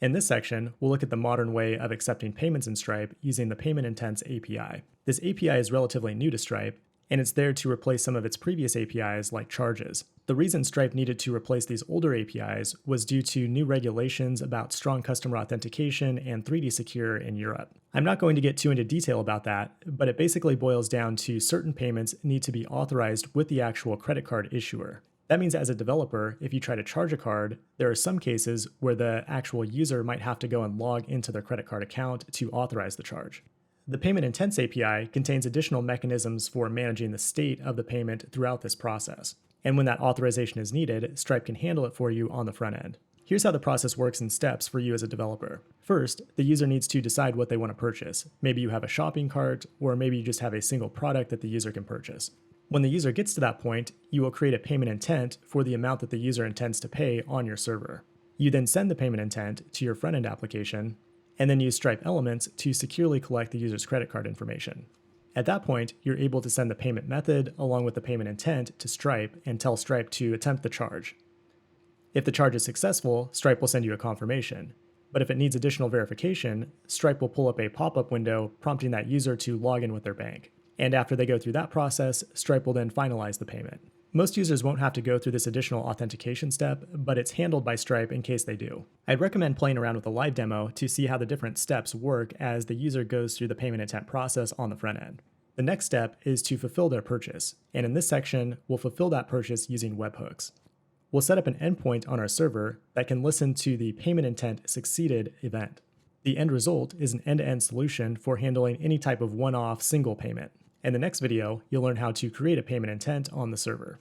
In this section, we'll look at the modern way of accepting payments in Stripe using the Payment Intents API. This API is relatively new to Stripe, and it's there to replace some of its previous APIs like charges. The reason Stripe needed to replace these older APIs was due to new regulations about strong customer authentication and 3D Secure in Europe. I'm not going to get too into detail about that, but it basically boils down to certain payments need to be authorized with the actual credit card issuer. That means as a developer, if you try to charge a card, there are some cases where the actual user might have to go and log into their credit card account to authorize the charge. The Payment Intents API contains additional mechanisms for managing the state of the payment throughout this process. And when that authorization is needed, Stripe can handle it for you on the front end. Here's how the process works in steps for you as a developer. First, the user needs to decide what they want to purchase. Maybe you have a shopping cart, or maybe you just have a single product that the user can purchase. When the user gets to that point, you will create a payment intent for the amount that the user intends to pay on your server. You then send the payment intent to your front-end application, and then use Stripe Elements to securely collect the user's credit card information. At that point, you're able to send the payment method along with the payment intent to Stripe and tell Stripe to attempt the charge. If the charge is successful, Stripe will send you a confirmation. But if it needs additional verification, Stripe will pull up a pop-up window prompting that user to log in with their bank. And after they go through that process, Stripe will then finalize the payment. Most users won't have to go through this additional authentication step, but it's handled by Stripe in case they do. I'd recommend playing around with a live demo to see how the different steps work as the user goes through the payment intent process on the front end. The next step is to fulfill their purchase, and in this section, we'll fulfill that purchase using webhooks. We'll set up an endpoint on our server that can listen to the payment intent succeeded event. The end result is an end-to-end solution for handling any type of one-off single payment. In the next video, you'll learn how to create a payment intent on the server.